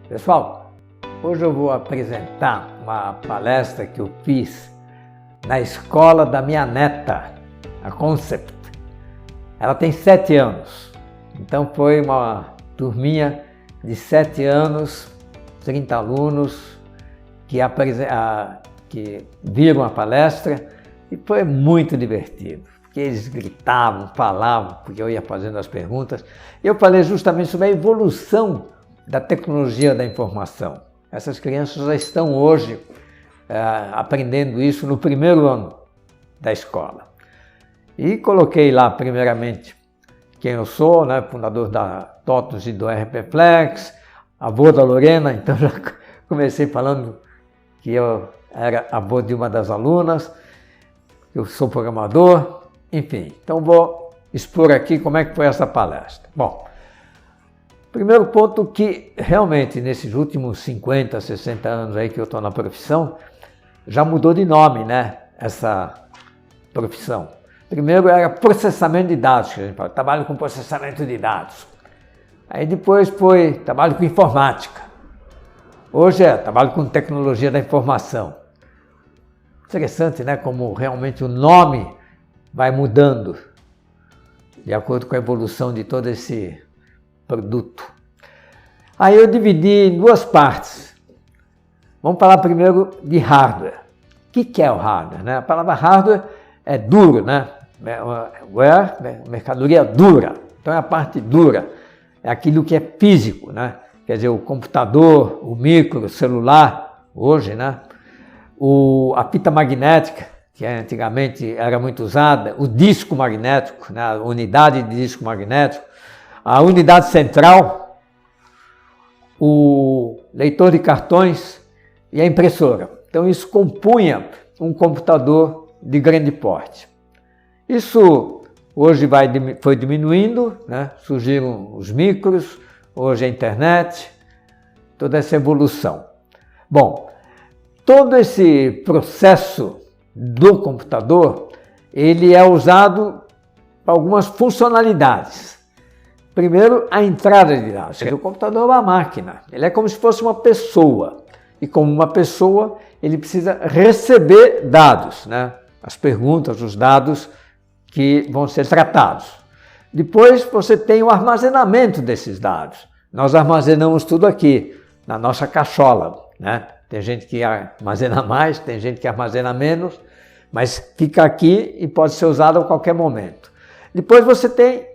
Pessoal, hoje eu vou apresentar uma palestra que eu fiz na escola da minha neta, a Concept. Ela tem 7 anos, então foi uma turminha de 7 anos, 30 alunos que viram a palestra e foi muito divertido, porque eles gritavam, falavam, porque eu ia fazendo as perguntas. Eu falei justamente sobre a evolução da tecnologia da informação. Essas crianças já estão hoje aprendendo isso no primeiro ano da escola. E coloquei lá, primeiramente, quem eu sou, né, fundador da TOTUS e do RPFlex, avô da Lorena, então já comecei falando que eu era avô de uma das alunas, eu sou programador, enfim. Então vou expor aqui como é que foi essa palestra. Bom, primeiro ponto que realmente nesses últimos 50, 60 anos aí que eu estou na profissão, já mudou de nome, né, essa profissão. Primeiro era processamento de dados, que a gente fala, trabalho com processamento de dados. Aí depois foi trabalho com informática. Hoje é trabalho com tecnologia da informação. Interessante, né, como realmente o nome vai mudando de acordo com a evolução de todo esse produto. Aí eu dividi em duas partes. Vamos falar primeiro de hardware. O que é o hardware, né? A palavra hardware é duro, né? Mercadoria dura. Então é a parte dura, é aquilo que é físico, né? Quer dizer, o computador, o micro, o celular, hoje, né? A fita magnética, que antigamente era muito usada, o disco magnético, né? A unidade de disco magnético, a unidade central, o leitor de cartões e a impressora. Então isso compunha um computador de grande porte. Isso hoje foi diminuindo, né? Surgiram os micros, hoje a internet, toda essa evolução. Bom, todo esse processo do computador, ele é usado para algumas funcionalidades. Primeiro, a entrada de dados. O computador é uma máquina, ele é como se fosse uma pessoa. E como uma pessoa, ele precisa receber dados, né? As perguntas, os dados que vão ser tratados. Depois você tem o armazenamento desses dados. Nós armazenamos tudo aqui, na nossa cachola, né? Tem gente que armazena mais, tem gente que armazena menos, mas fica aqui e pode ser usado a qualquer momento. Depois você tem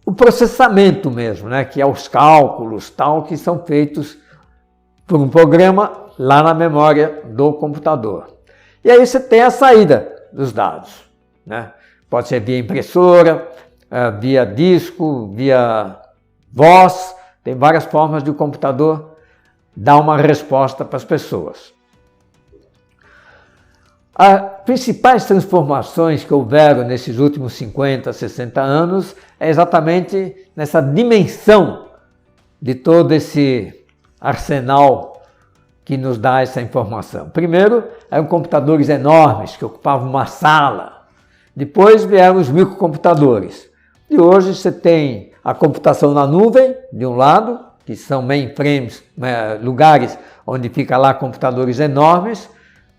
o processamento mesmo, né? Que é os cálculos tal, que são feitos por um programa lá na memória do computador. E aí você tem a saída dos dados, né? Pode ser via impressora, via disco, via voz, tem várias formas de o computador dar uma resposta para as pessoas. As principais transformações que houveram nesses últimos 50, 60 anos é exatamente nessa dimensão de todo esse arsenal que nos dá essa informação. Primeiro, eram computadores enormes que ocupavam uma sala. Depois vieram os microcomputadores. E hoje você tem a computação na nuvem, de um lado, que são mainframes, lugares onde fica lá computadores enormes,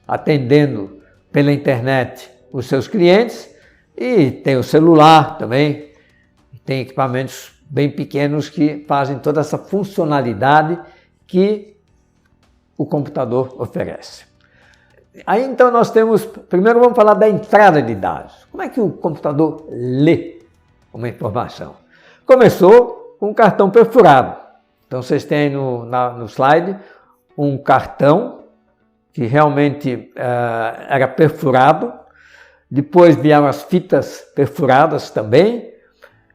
atendendo pela internet os seus clientes, e tem o celular também, tem equipamentos bem pequenos que fazem toda essa funcionalidade que o computador oferece. Aí então nós temos, primeiro vamos falar da entrada de dados. Como é que o computador lê uma informação? Começou com um cartão perfurado. Então vocês têm no slide um cartão que realmente era perfurado. Depois vieram as fitas perfuradas também.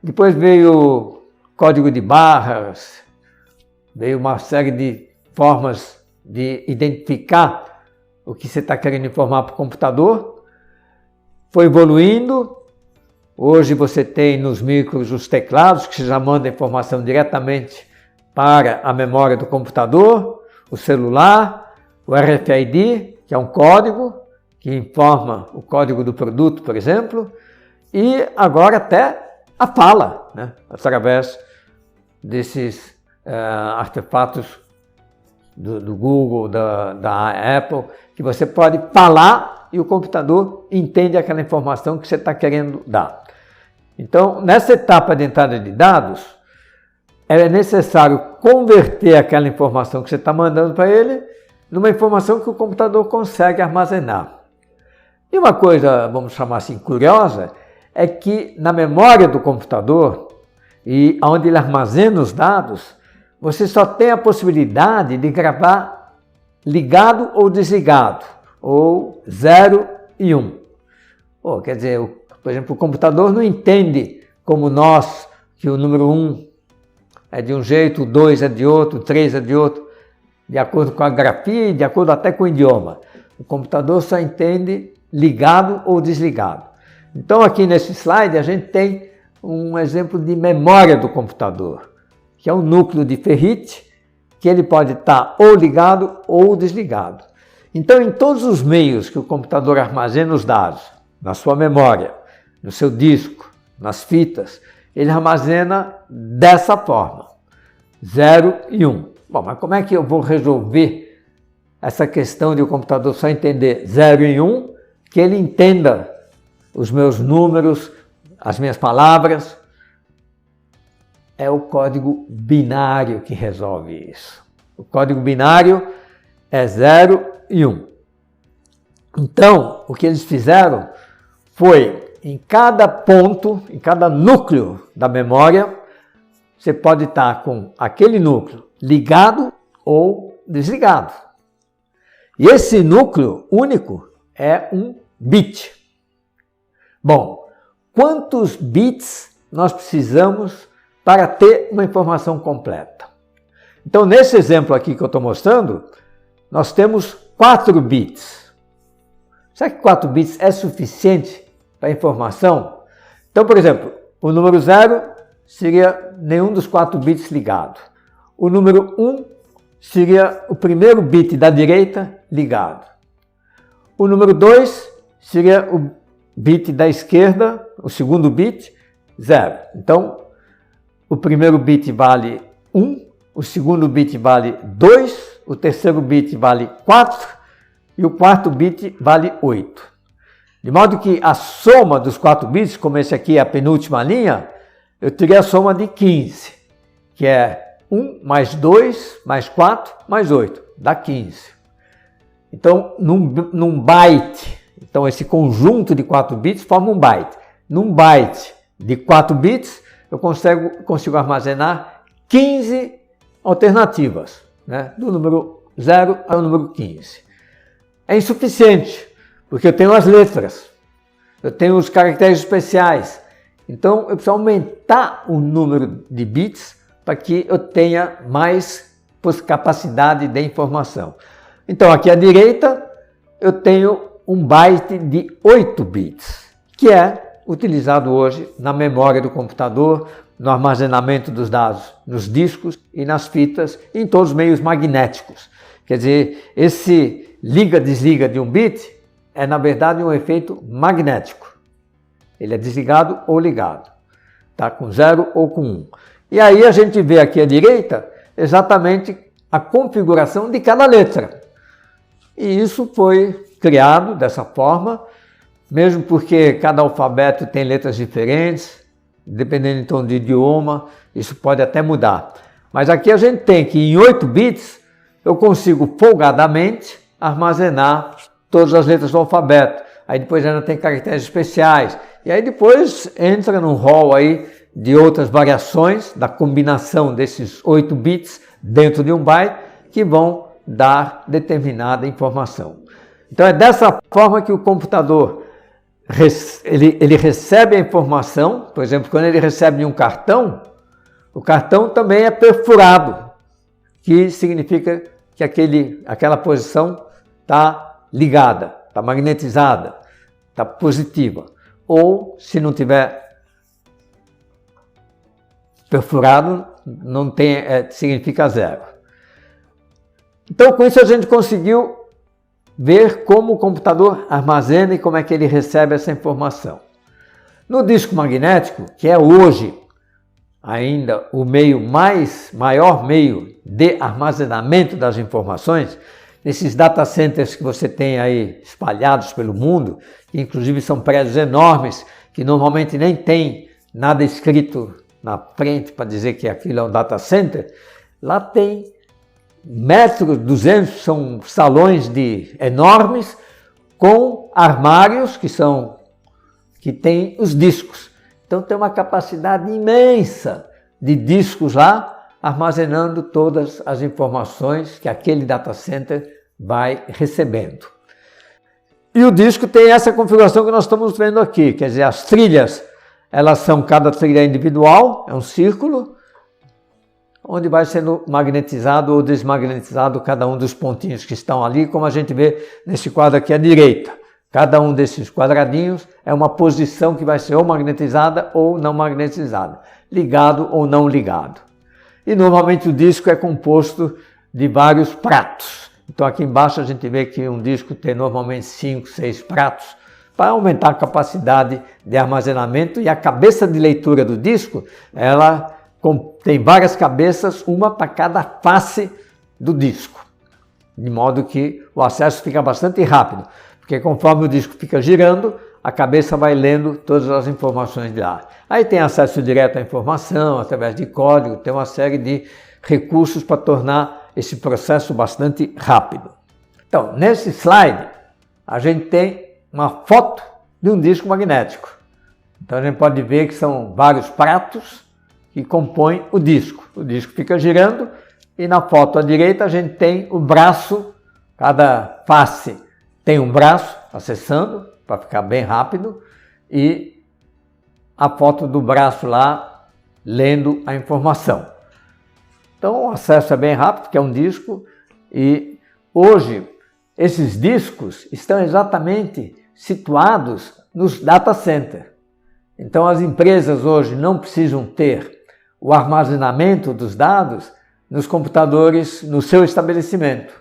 Depois veio código de barras, veio uma série de formas de identificar o que você está querendo informar para o computador. Foi evoluindo. Hoje você tem nos micros os teclados que já mandam a informação diretamente para a memória do computador, o celular, o RFID, que é um código que informa o código do produto, por exemplo, e agora até a fala, né? Através desses artefatos do Google, da Apple, que você pode falar e o computador entende aquela informação que você está querendo dar. Então, nessa etapa de entrada de dados, é necessário converter aquela informação que você está mandando para ele numa informação que o computador consegue armazenar. E uma coisa, vamos chamar assim, curiosa, é que na memória do computador, e onde ele armazena os dados, você só tem a possibilidade de gravar ligado ou desligado, ou 0 e 1. Quer dizer, por exemplo, o computador não entende como nós, que o número 1 é de um jeito, o 2 é de outro, o 3 é de outro, de acordo com a grafia e de acordo até com o idioma. O computador só entende ligado ou desligado. Então aqui nesse slide a gente tem um exemplo de memória do computador, que é um núcleo de ferrite, que ele pode estar ou ligado ou desligado. Então em todos os meios que o computador armazena os dados, na sua memória, no seu disco, nas fitas, ele armazena dessa forma, 0 e 1. Bom, mas como é que eu vou resolver essa questão de o computador só entender 0 e 1, que ele entenda os meus números, as minhas palavras? É o código binário que resolve isso. O código binário é 0 e 1. Então, o que eles fizeram foi, em cada ponto, em cada núcleo da memória, você pode estar com aquele núcleo ligado ou desligado. E esse núcleo único é um bit. Bom, quantos bits nós precisamos para ter uma informação completa? Então, nesse exemplo aqui que eu estou mostrando, nós temos 4 bits. Será que 4 bits é suficiente para a informação? Então, por exemplo, o número 0 seria nenhum dos 4 bits ligado. O número 1 seria o primeiro bit da direita ligado. O número 2 seria o bit da esquerda, o segundo bit, 0. Então, o primeiro bit vale 1, o segundo bit vale 2, o terceiro bit vale 4 e o quarto bit vale 8. De modo que a soma dos 4 bits, como esse aqui é a penúltima linha, eu teria a soma de 15, que é 1 mais 2 mais 4 mais 8, dá 15. Então, num byte, então esse conjunto de 4 bits forma um byte. Num byte de 4 bits, eu consigo armazenar 15 alternativas, né? Do número 0 ao número 15. É insuficiente, porque eu tenho as letras, eu tenho os caracteres especiais. Então, eu preciso aumentar o número de bits para que eu tenha mais capacidade de informação. Então, aqui à direita, eu tenho um byte de 8 bits, que é utilizado hoje na memória do computador, no armazenamento dos dados nos discos e nas fitas, e em todos os meios magnéticos. Quer dizer, esse liga-desliga de um bit é, na verdade, um efeito magnético. Ele é desligado ou ligado, tá? Com 0 ou com 1. E aí a gente vê aqui à direita exatamente a configuração de cada letra. E isso foi criado dessa forma, mesmo porque cada alfabeto tem letras diferentes, dependendo então do idioma, isso pode até mudar. Mas aqui a gente tem que em 8 bits eu consigo folgadamente armazenar todas as letras do alfabeto. Aí depois ainda tem caracteres especiais. E aí depois entra num rol aí de outras variações da combinação desses 8 bits dentro de um byte que vão dar determinada informação. Então é dessa forma que o computador ele recebe a informação. Por exemplo, quando ele recebe de um cartão, o cartão também é perfurado, que significa que aquela posição está ligada, está magnetizada, está positiva. Ou, se não tiver perfurado, não tem, significa 0. Então, com isso a gente conseguiu ver como o computador armazena e como é que ele recebe essa informação. No disco magnético, que é hoje ainda o maior meio de armazenamento das informações, nesses data centers que você tem aí espalhados pelo mundo, que inclusive são prédios enormes, que normalmente nem tem nada escrito na frente para dizer que aquilo é um data center, lá tem metros, 200, são salões enormes, com armários que têm os discos. Então tem uma capacidade imensa de discos lá, armazenando todas as informações que aquele data center vai recebendo. E o disco tem essa configuração que nós estamos vendo aqui, quer dizer, as trilhas, cada trilha individual, é um círculo, onde vai sendo magnetizado ou desmagnetizado cada um dos pontinhos que estão ali, como a gente vê nesse quadro aqui à direita. Cada um desses quadradinhos é uma posição que vai ser ou magnetizada ou não magnetizada, ligado ou não ligado. E normalmente o disco é composto de vários pratos. Então aqui embaixo a gente vê que um disco tem normalmente 5, 6 pratos, para aumentar a capacidade de armazenamento, e a cabeça de leitura do disco, ela tem várias cabeças, uma para cada face do disco, de modo que o acesso fica bastante rápido, porque conforme o disco fica girando, a cabeça vai lendo todas as informações de lá. Aí tem acesso direto à informação, através de código, tem uma série de recursos para tornar esse processo bastante rápido. Então, nesse slide, a gente tem uma foto de um disco magnético. Então a gente pode ver que são vários pratos que compõem o disco. O disco fica girando e na foto à direita a gente tem o braço, cada face tem um braço acessando, para ficar bem rápido, e a foto do braço lá lendo a informação. Então o acesso é bem rápido, porque é um disco, e hoje esses discos estão exatamente situados nos data centers. Então as empresas hoje não precisam ter o armazenamento dos dados nos computadores no seu estabelecimento.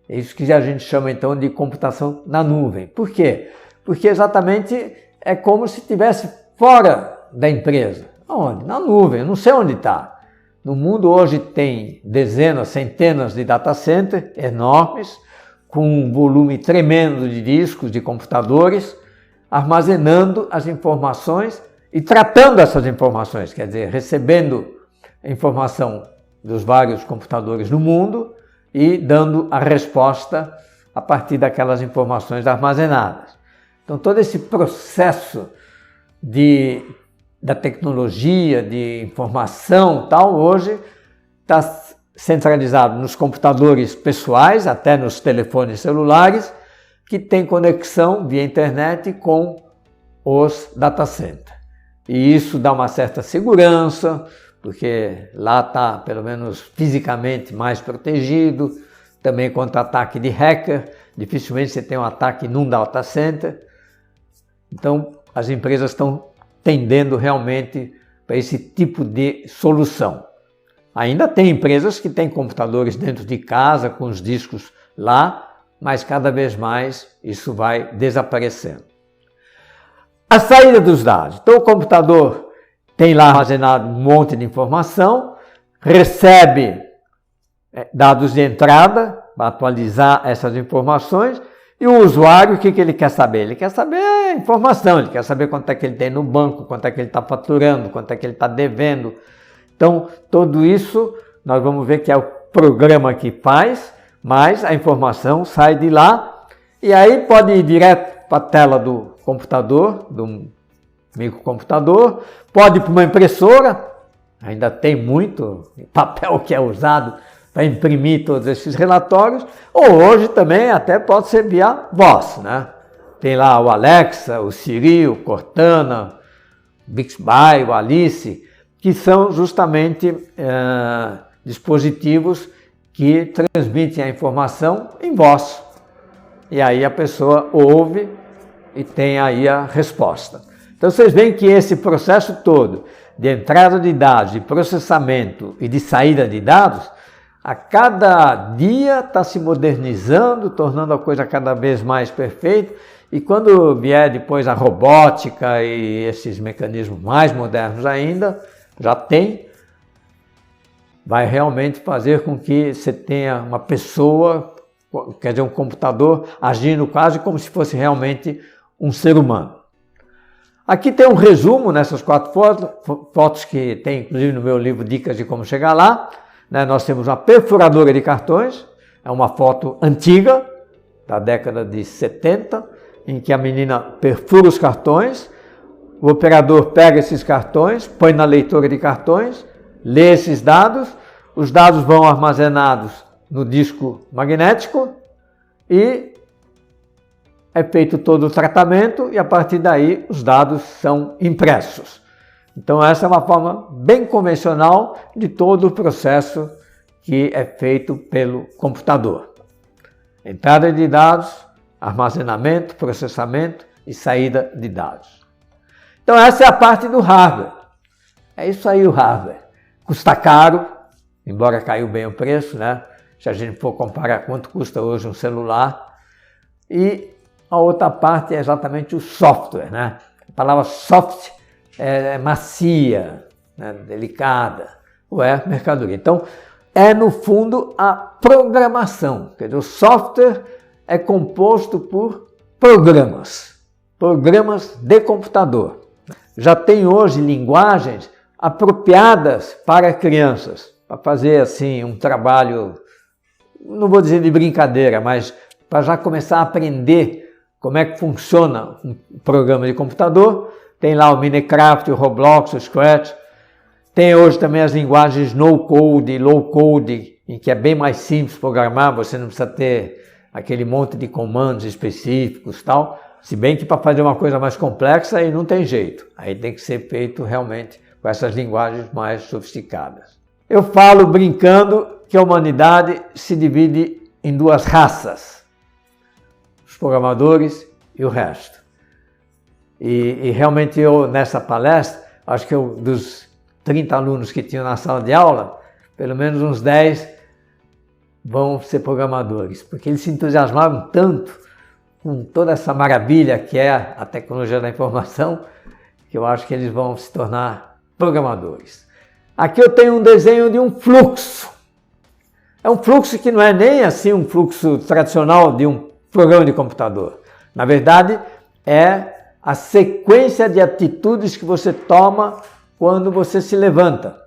É isso que a gente chama então de computação na nuvem. Por quê? Porque exatamente é como se estivesse fora da empresa. Onde? Na nuvem, eu não sei onde está. No mundo hoje tem dezenas, centenas de data centers enormes, com um volume tremendo de discos, de computadores, armazenando as informações e tratando essas informações, quer dizer, recebendo a informação dos vários computadores do mundo e dando a resposta a partir daquelas informações armazenadas. Então todo esse processo da tecnologia, de informação tal, hoje está centralizado nos computadores pessoais, até nos telefones celulares, que tem conexão via internet com os data centers. E isso dá uma certa segurança, porque lá está, pelo menos fisicamente, mais protegido, também contra ataque de hacker, dificilmente você tem um ataque num data center. Então, as empresas estão tendendo realmente para esse tipo de solução. Ainda tem empresas que têm computadores dentro de casa, com os discos lá, mas cada vez mais isso vai desaparecendo. A saída dos dados. Então o computador tem lá armazenado um monte de informação, recebe dados de entrada para atualizar essas informações, e o usuário, o que ele quer saber? Ele quer saber a informação, ele quer saber quanto é que ele tem no banco, quanto é que ele está faturando, quanto é que ele está devendo. Então, tudo isso nós vamos ver que é o programa que faz, mas a informação sai de lá e aí pode ir direto para a tela do computador, do microcomputador, pode ir para uma impressora, ainda tem muito papel que é usado para imprimir todos esses relatórios, ou hoje também até pode ser via voz, né? Tem lá o Alexa, o Siri, o Cortana, o Bixby, o Alice, que são justamente dispositivos que transmitem a informação em voz. E aí a pessoa ouve e tem aí a resposta. Então vocês veem que esse processo todo de entrada de dados, de processamento e de saída de dados, a cada dia está se modernizando, tornando a coisa cada vez mais perfeita, e quando vier depois a robótica e esses mecanismos mais modernos ainda, já tem, vai realmente fazer com que você tenha uma pessoa, quer dizer, um computador agindo quase como se fosse realmente um ser humano. Aqui tem um resumo nessas 4 fotos que tem inclusive no meu livro Dicas de Como Chegar Lá. Nós temos uma perfuradora de cartões, é uma foto antiga, da década de 70, em que a menina perfura os cartões, o operador pega esses cartões, põe na leitora de cartões, lê esses dados, os dados vão armazenados no disco magnético e é feito todo o tratamento e a partir daí os dados são impressos. Então essa é uma forma bem convencional de todo o processo que é feito pelo computador. Entrada de dados, armazenamento, processamento e saída de dados. Então essa é a parte do hardware. É isso aí o hardware. Custa caro, embora caiu bem o preço, né? Se a gente for comparar quanto custa hoje um celular. E a outra parte é exatamente o software, né? A palavra soft é macia, né? Delicada, ou é mercadoria. Então, é no fundo a programação. Quer dizer, o software é composto por programas de computador. Já tem hoje linguagens apropriadas para crianças, para fazer assim um trabalho, não vou dizer de brincadeira, mas para já começar a aprender como é que funciona um programa de computador. Tem lá o Minecraft, o Roblox, o Scratch. Tem hoje também as linguagens no-code e low-code, em que é bem mais simples programar, você não precisa ter aquele monte de comandos específicos e tal. Se bem que para fazer uma coisa mais complexa aí não tem jeito. Aí tem que ser feito realmente com essas linguagens mais sofisticadas. Eu falo brincando que a humanidade se divide em 2 raças. Os programadores e o resto. E realmente eu, nessa palestra, acho que dos 30 alunos que tinham na sala de aula, pelo menos uns 10 vão ser programadores, porque eles se entusiasmaram tanto com toda essa maravilha que é a tecnologia da informação, que eu acho que eles vão se tornar programadores. Aqui eu tenho um desenho de um fluxo. É um fluxo que não é nem assim um fluxo tradicional de um programa de computador. Na verdade, é a sequência de atitudes que você toma quando você se levanta.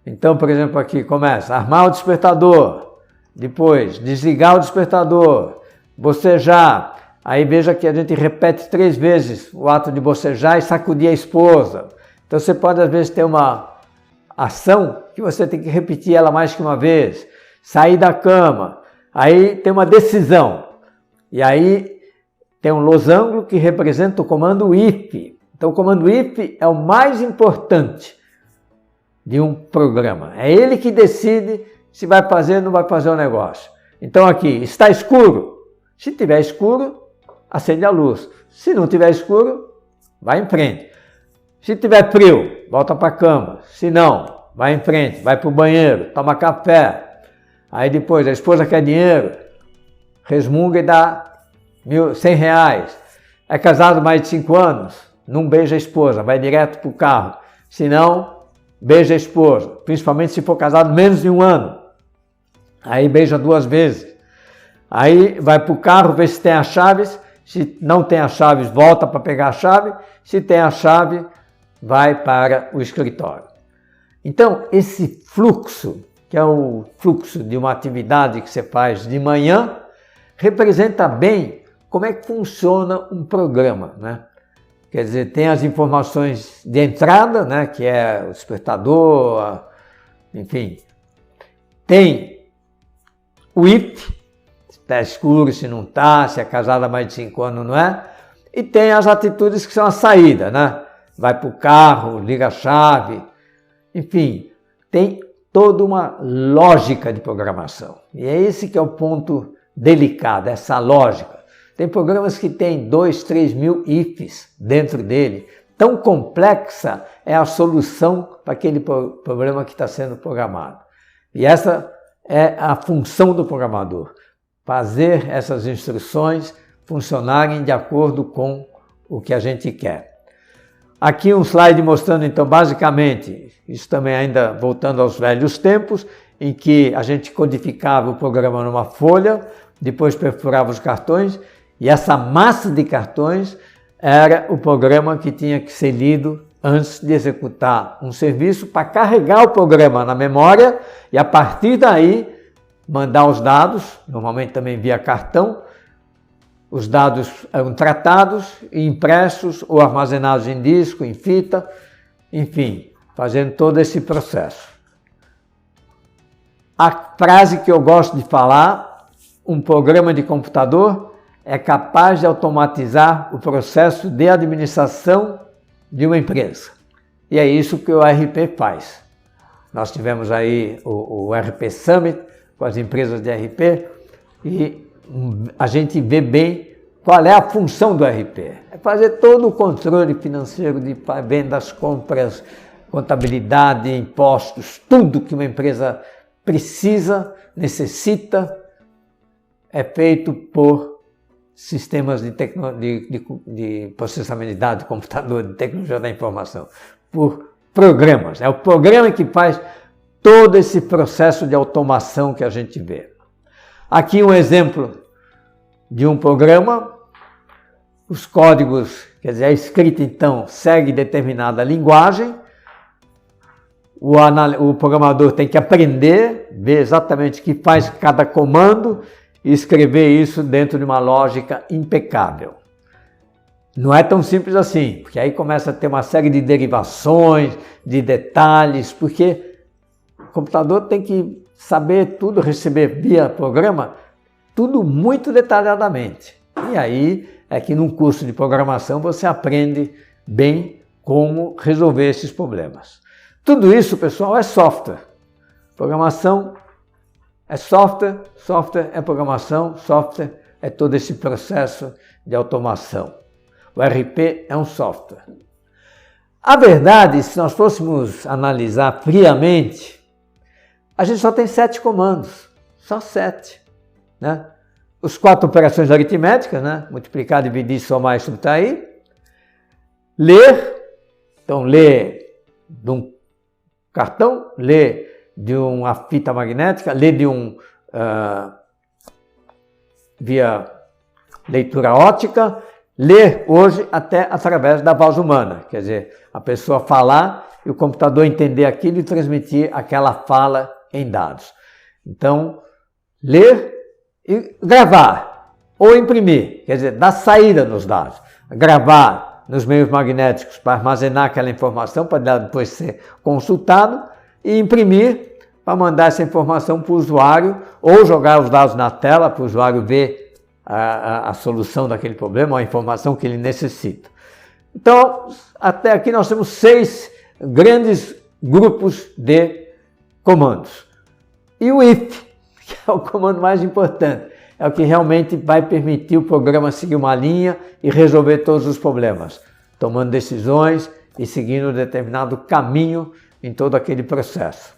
Então, por exemplo, aqui começa armar o despertador, depois desligar o despertador, bocejar. Aí veja que a gente repete 3 vezes o ato de bocejar e sacudir a esposa. Então você pode às vezes ter uma ação que você tem que repetir ela mais que uma vez. Sair da cama, aí tem uma decisão. E aí tem um losango que representa o comando if. Então o comando if é o mais importante de um programa. É ele que decide se vai fazer ou não vai fazer o negócio. Então aqui, está escuro? Se tiver escuro, acende a luz. Se não tiver escuro, vai em frente. Se tiver frio, volta para a cama. Se não, vai em frente, vai para o banheiro, toma café. Aí depois a esposa quer dinheiro, resmunga e dá R$100. É casado mais de 5 anos, não beija a esposa, vai direto para o carro. Se não, beija a esposa, principalmente se for casado menos de 1 ano. Aí beija 2 vezes. Aí vai para o carro, vê se tem as chaves. Se não tem as chaves, volta para pegar a chave. Se tem a chave, vai para o escritório. Então, esse fluxo, que é o fluxo de uma atividade que você faz de manhã, representa bem como é que funciona um programa, né? Quer dizer, tem as informações de entrada, né, que é o despertador, enfim. Tem o if, se está escuro, se não está, se é casado há mais de 5 anos, não é? E tem as atitudes que são a saída, né? Vai para o carro, liga a chave, enfim, tem toda uma lógica de programação. E é esse que é o ponto delicado, essa lógica. Tem programas que têm 2, 3 mil ifs dentro dele. Tão complexa é a solução para aquele problema que está sendo programado. E essa é a função do programador, fazer essas instruções funcionarem de acordo com o que a gente quer. Aqui um slide mostrando, então, basicamente, isso também ainda voltando aos velhos tempos, em que a gente codificava o programa numa folha, depois perfurava os cartões, e essa massa de cartões era o programa que tinha que ser lido antes de executar um serviço para carregar o programa na memória e, a partir daí, mandar os dados, normalmente também via cartão. Os dados eram tratados e impressos ou armazenados em disco, em fita, enfim, fazendo todo esse processo. A frase que eu gosto de falar, um programa de computador é capaz de automatizar o processo de administração de uma empresa. E é isso que o RP faz. Nós tivemos aí o RP Summit com as empresas de RP e a gente vê bem qual é a função do RP. É fazer todo o controle financeiro de vendas, compras, contabilidade, impostos, tudo que uma empresa precisa, necessita, é feito por sistemas de processamento de dados, de computador, de tecnologia da informação, por programas. É o programa que faz todo esse processo de automação que a gente vê. Aqui um exemplo de um programa, os códigos, quer dizer, a escrita então segue determinada linguagem, o programador tem que aprender, ver exatamente o que faz cada comando e escrever isso dentro de uma lógica impecável. Não é tão simples assim, porque aí começa a ter uma série de derivações, de detalhes, porque o computador tem que saber tudo, receber via programa, tudo muito detalhadamente. E aí é que num curso de programação você aprende bem como resolver esses problemas. Tudo isso, pessoal, é software. Programação é software, software é programação, software é todo esse processo de automação. O RP é um software. A verdade, se nós fôssemos analisar friamente, a gente só tem 7 comandos, só 7, né? Os 4 operações aritméticas, né? Multiplicar, dividir, somar e subtrair. Ler, então ler de um cartão, ler de uma fita magnética, ler de via leitura óptica, ler hoje até através da voz humana, quer dizer, a pessoa falar e o computador entender aquilo e transmitir aquela fala em dados. Então, ler e gravar ou imprimir, quer dizer, dar saída nos dados, gravar nos meios magnéticos para armazenar aquela informação para depois ser consultado e imprimir para mandar essa informação para o usuário ou jogar os dados na tela para o usuário ver a solução daquele problema ou a informação que ele necessita. Então, até aqui nós temos 6 grandes grupos de comandos. E o if, que é o comando mais importante, é o que realmente vai permitir o programa seguir uma linha e resolver todos os problemas, tomando decisões e seguindo um determinado caminho em todo aquele processo.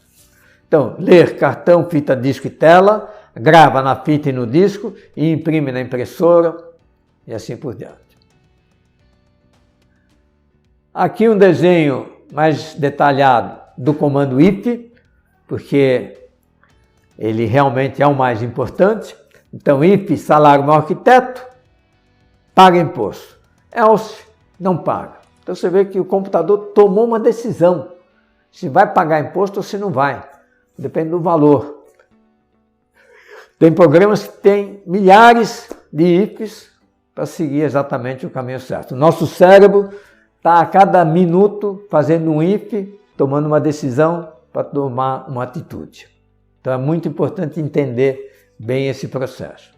Então, ler cartão, fita, disco e tela, grava na fita e no disco e imprime na impressora e assim por diante. Aqui um desenho mais detalhado do comando if, porque ele realmente é o mais importante. Então, if, salário maior que teto, paga imposto. Else, não paga. Então, você vê que o computador tomou uma decisão, se vai pagar imposto ou se não vai. Depende do valor. Tem programas que têm milhares de ifs para seguir exatamente o caminho certo. O nosso cérebro está a cada minuto fazendo um if, tomando uma decisão para tomar uma atitude. Então é muito importante entender bem esse processo.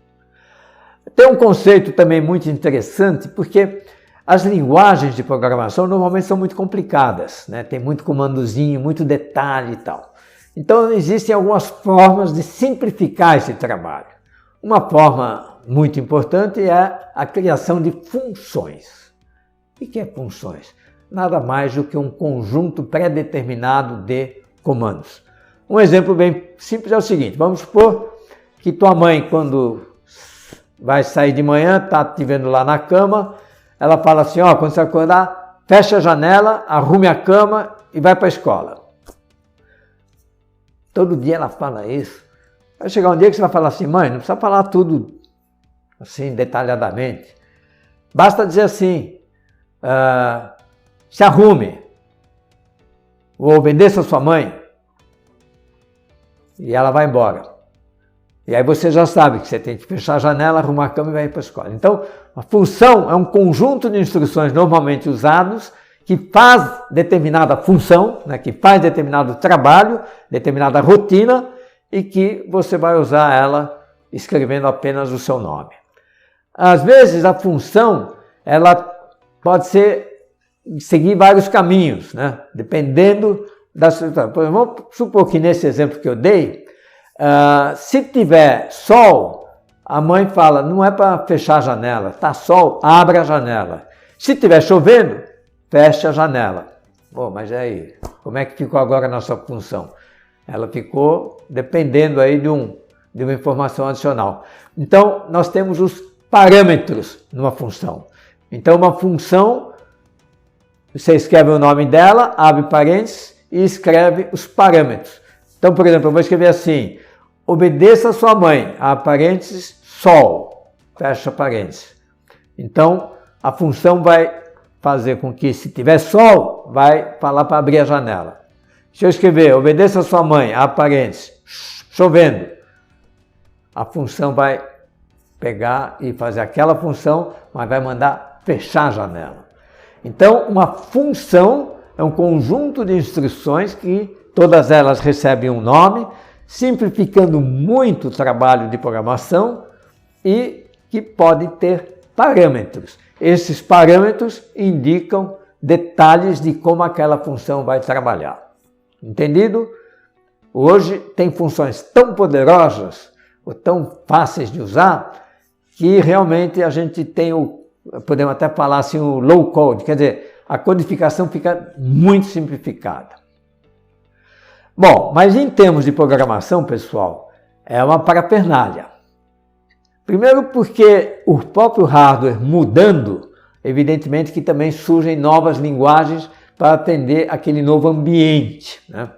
Tem um conceito também muito interessante, porque as linguagens de programação normalmente são muito complicadas, né? Tem muito comandozinho, muito detalhe e tal. Então existem algumas formas de simplificar esse trabalho. Uma forma muito importante é a criação de funções. O que é funções? Nada mais do que um conjunto pré-determinado de comandos. Um exemplo bem simples é o seguinte: vamos supor que tua mãe, quando vai sair de manhã, está te vendo lá na cama, ela fala assim: ó, quando você acordar, feche a janela, arrume a cama e vai para a escola. Todo dia ela fala isso. Vai chegar um dia que você vai falar assim, mãe, não precisa falar tudo assim detalhadamente. Basta dizer assim, se arrume, ou obedeça a sua mãe, e ela vai embora. E aí você já sabe que você tem que fechar a janela, arrumar a cama e vai ir para a escola. Então, a função é um conjunto de instruções normalmente usados que faz determinada função, né, que faz determinado trabalho, determinada rotina, e que você vai usar ela escrevendo apenas o seu nome. Às vezes a função ela pode seguir vários caminhos, né, dependendo da situação. Por exemplo, vamos supor que nesse exemplo que eu dei, se tiver sol, a mãe fala, não é para fechar a janela, está sol, abra a janela. Se estiver chovendo, feche a janela. Bom, mas aí, como é que ficou agora a nossa função? Ela ficou dependendo aí de uma informação adicional. Então, nós temos os parâmetros numa função. Então, uma função, você escreve o nome dela, abre parênteses e escreve os parâmetros. Então, por exemplo, eu vou escrever assim, obedeça a sua mãe, abre parênteses, sol, fecha parênteses. Então, a função vai fazer com que, se tiver sol, vai falar para abrir a janela. Se eu escrever, obedeça a sua mãe, abre parênteses, chovendo, a função vai pegar e fazer aquela função, mas vai mandar fechar a janela. Então, uma função é um conjunto de instruções que todas elas recebem um nome, simplificando muito o trabalho de programação e que pode ter parâmetros. Esses parâmetros indicam detalhes de como aquela função vai trabalhar. Entendido? Hoje tem funções tão poderosas ou tão fáceis de usar que realmente a gente tem podemos até falar assim, o low code, quer dizer, a codificação fica muito simplificada. Bom, mas em termos de programação, pessoal, é uma parafernália. Primeiro porque o próprio hardware mudando, evidentemente que também surgem novas linguagens para atender aquele novo ambiente, né?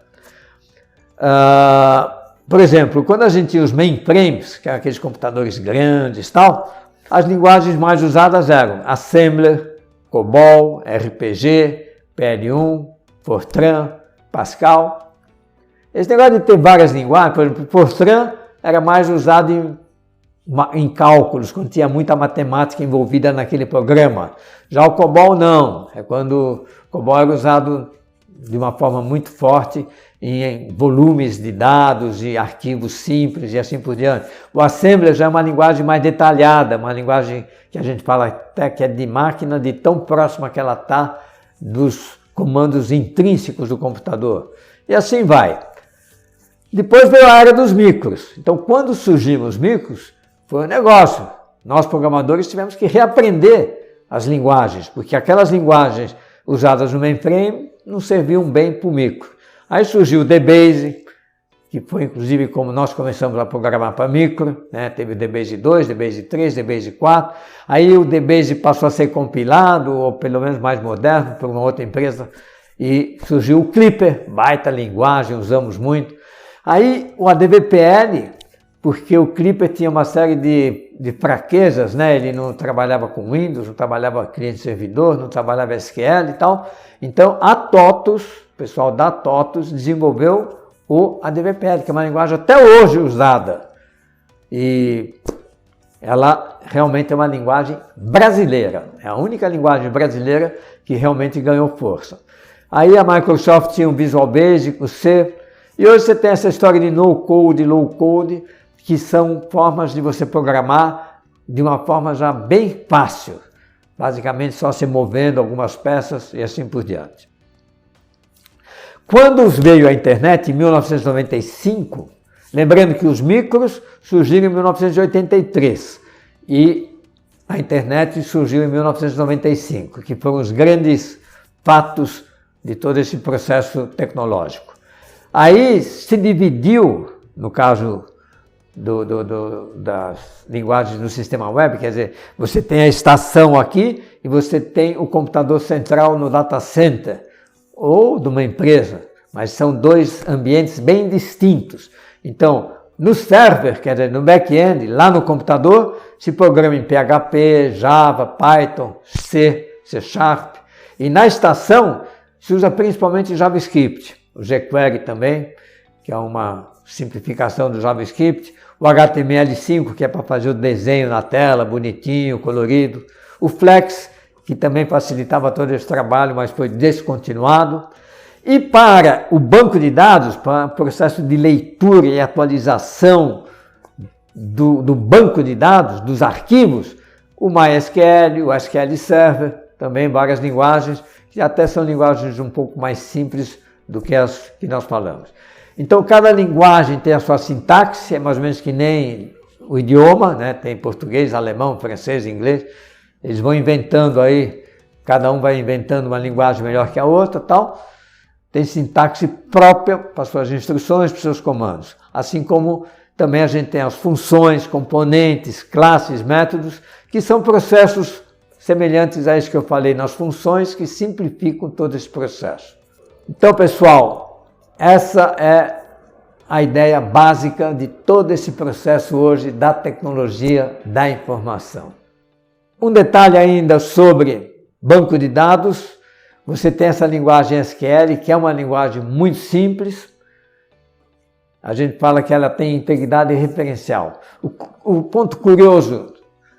Por exemplo, quando a gente tinha os mainframes, que eram aqueles computadores grandes e tal, as linguagens mais usadas eram Assembler, COBOL, RPG, PL1, Fortran, Pascal. Esse negócio de ter várias linguagens, por exemplo, Fortran era mais usado em cálculos, quando tinha muita matemática envolvida naquele programa. Já o COBOL não, é quando o COBOL era usado de uma forma muito forte em volumes de dados e arquivos simples e assim por diante. O Assembler já é uma linguagem mais detalhada, uma linguagem que a gente fala até que é de máquina, de tão próxima que ela está dos comandos intrínsecos do computador. E assim vai. Depois veio a era dos micros. Então, quando surgiram os micros, foi um negócio. Nós, programadores, tivemos que reaprender as linguagens, porque aquelas linguagens usadas no mainframe não serviam bem para o micro. Aí surgiu o DBase, que foi inclusive como nós começamos a programar para micro, né? Teve o DBase 2, DBase 3, DBase 4. Aí o DBase passou a ser compilado, ou pelo menos mais moderno, por uma outra empresa, e surgiu o Clipper, baita linguagem, usamos muito. Aí o ADVPL, porque o Clipper tinha uma série de fraquezas, né? Ele não trabalhava com Windows, não trabalhava cliente-servidor, não trabalhava SQL e tal. Então a TOTUS, o pessoal da TOTUS, desenvolveu o ADVPL, que é uma linguagem até hoje usada. E ela realmente é uma linguagem brasileira, é a única linguagem brasileira que realmente ganhou força. Aí a Microsoft tinha o Visual Basic, o C, e hoje você tem essa história de no-code, low-code, que são formas de você programar de uma forma já bem fácil, basicamente só se movendo algumas peças e assim por diante. Quando veio a internet, em 1995, lembrando que os micros surgiram em 1983 e a internet surgiu em 1995, que foram os grandes fatos de todo esse processo tecnológico. Aí se dividiu, no caso das linguagens do sistema web, quer dizer, você tem a estação aqui e você tem o computador central no data center ou de uma empresa, mas são dois ambientes bem distintos. Então, no server, quer dizer, no back-end, lá no computador, se programa em PHP, Java, Python, C, C Sharp, e na estação se usa principalmente JavaScript, o jQuery também, que é uma simplificação do JavaScript, o HTML5, que é para fazer o desenho na tela, bonitinho, colorido, o Flex, que também facilitava todo esse trabalho, mas foi descontinuado. E para o banco de dados, para o processo de leitura e atualização do banco de dados, dos arquivos, o MySQL, o SQL Server, também várias linguagens, que até são linguagens um pouco mais simples do que as que nós falamos. Então, cada linguagem tem a sua sintaxe, é mais ou menos que nem o idioma, né? Tem português, alemão, francês, inglês. Eles vão inventando aí, cada um vai inventando uma linguagem melhor que a outra, tal. Tem sintaxe própria para suas instruções, para seus comandos. Assim como também a gente tem as funções, componentes, classes, métodos, que são processos semelhantes a isso que eu falei nas funções, que simplificam todo esse processo. Então, pessoal, essa é a ideia básica de todo esse processo hoje da tecnologia da informação. Um detalhe ainda sobre banco de dados, você tem essa linguagem SQL, que é uma linguagem muito simples. A gente fala que ela tem integridade referencial. O ponto curioso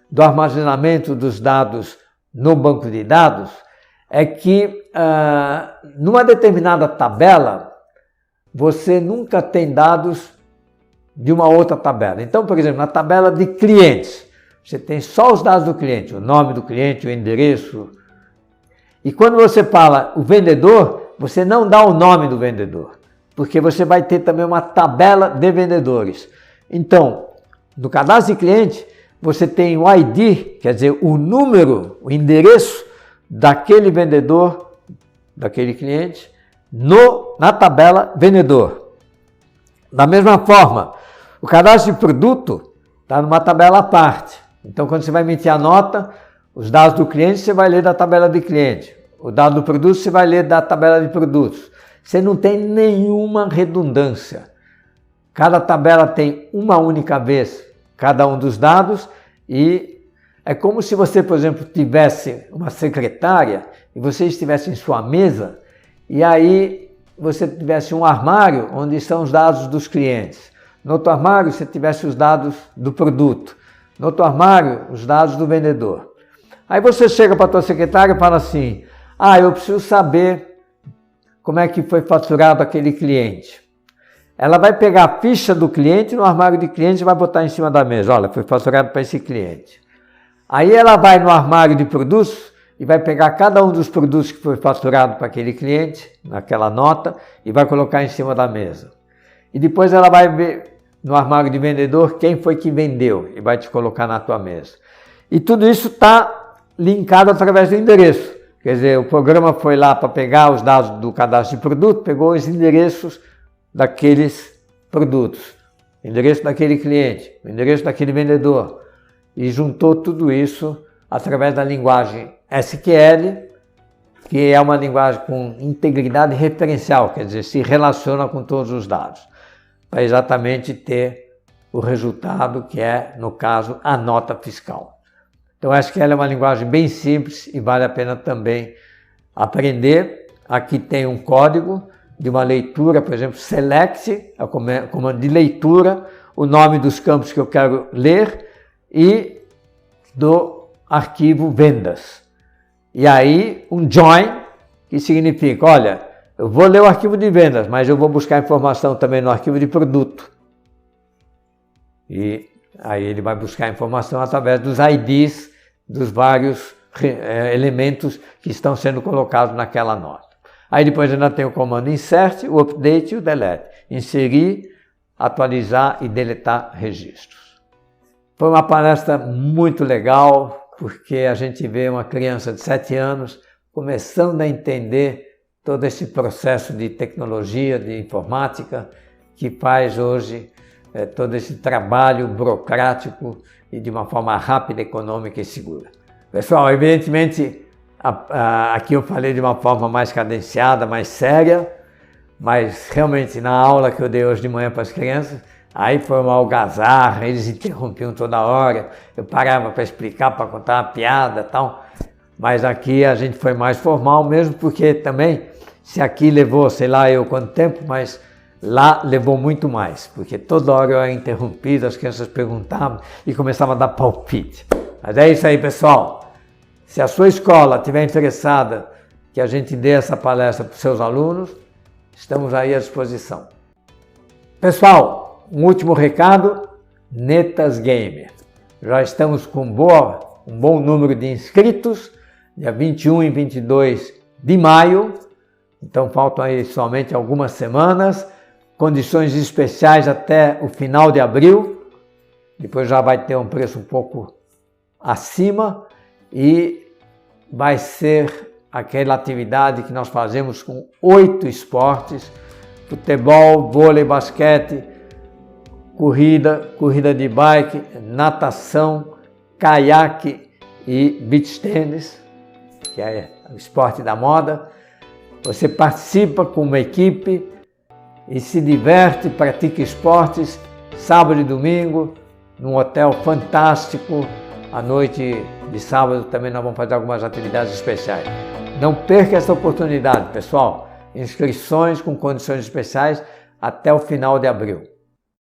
do armazenamento dos dados no banco de dados é que numa determinada tabela, você nunca tem dados de uma outra tabela. Então, por exemplo, na tabela de clientes, você tem só os dados do cliente, o nome do cliente, o endereço. E quando você fala o vendedor, você não dá o nome do vendedor, porque você vai ter também uma tabela de vendedores. Então, no cadastro de cliente, você tem o ID, quer dizer, o número, o endereço daquele vendedor, daquele cliente, na tabela vendedor. Da mesma forma, o cadastro de produto está numa tabela à parte. Então, quando você vai emitir a nota, os dados do cliente você vai ler da tabela de cliente. O dado do produto você vai ler da tabela de produtos. Você não tem nenhuma redundância. Cada tabela tem uma única vez cada um dos dados e é como se você, por exemplo, tivesse uma secretária e você estivesse em sua mesa e aí você tivesse um armário onde estão os dados dos clientes. No outro armário você tivesse os dados do produto. No outro armário, os dados do vendedor. Aí você chega para a tua secretária e fala assim, eu preciso saber como é que foi faturado aquele cliente. Ela vai pegar a ficha do cliente no armário de clientes e vai botar em cima da mesa. Olha, foi faturado para esse cliente. Aí ela vai no armário de produtos e vai pegar cada um dos produtos que foi faturado para aquele cliente, naquela nota, e vai colocar em cima da mesa. E depois ela vai ver no armário de vendedor quem foi que vendeu e vai te colocar na tua mesa. E tudo isso está linkado através do endereço. Quer dizer, o programa foi lá para pegar os dados do cadastro de produto, pegou os endereços daqueles produtos, o endereço daquele cliente, o endereço daquele vendedor, e juntou tudo isso através da linguagem SQL, que é uma linguagem com integridade referencial, quer dizer, se relaciona com todos os dados, para exatamente ter o resultado que é, no caso, a nota fiscal. Então, SQL é uma linguagem bem simples e vale a pena também aprender. Aqui tem um código de uma leitura, por exemplo, select, é o comando de leitura, o nome dos campos que eu quero ler e do arquivo vendas. E aí um join, que significa, olha, eu vou ler o arquivo de vendas, mas eu vou buscar informação também no arquivo de produto. E aí ele vai buscar informação através dos IDs dos vários elementos que estão sendo colocados naquela nota. Aí depois ainda tem o comando insert, o update e o delete. Inserir, atualizar e deletar registros. Foi uma palestra muito legal, porque a gente vê uma criança de 7 anos começando a entender todo esse processo de tecnologia, de informática, que faz hoje todo esse trabalho burocrático e de uma forma rápida, econômica e segura. Pessoal, evidentemente, aqui eu falei de uma forma mais cadenciada, mais séria, mas realmente na aula que eu dei hoje de manhã para as crianças, aí foi uma algazarra, eles interrompiam toda hora, eu parava para explicar, para contar uma piada e tal, mas aqui a gente foi mais formal mesmo, porque também, se aqui levou, sei lá eu quanto tempo, mas lá levou muito mais, porque toda hora eu era interrompido, as crianças perguntavam e começavam a dar palpite. Mas é isso aí, pessoal. Se a sua escola estiver interessada que a gente dê essa palestra para os seus alunos, estamos aí à disposição. Pessoal, um último recado, Netas Gamer. Já estamos com um bom número de inscritos, dia 21 e 22 de maio, então faltam aí somente algumas semanas, condições especiais até o final de abril, depois já vai ter um preço um pouco acima e vai ser aquela atividade que nós fazemos com 8 esportes, futebol, vôlei, basquete, corrida de bike, natação, caiaque e beach tênis, que é o esporte da moda. Você participa com uma equipe e se diverte, pratica esportes, sábado e domingo, num hotel fantástico. À noite de sábado também nós vamos fazer algumas atividades especiais. Não perca essa oportunidade, pessoal. Inscrições com condições especiais até o final de abril.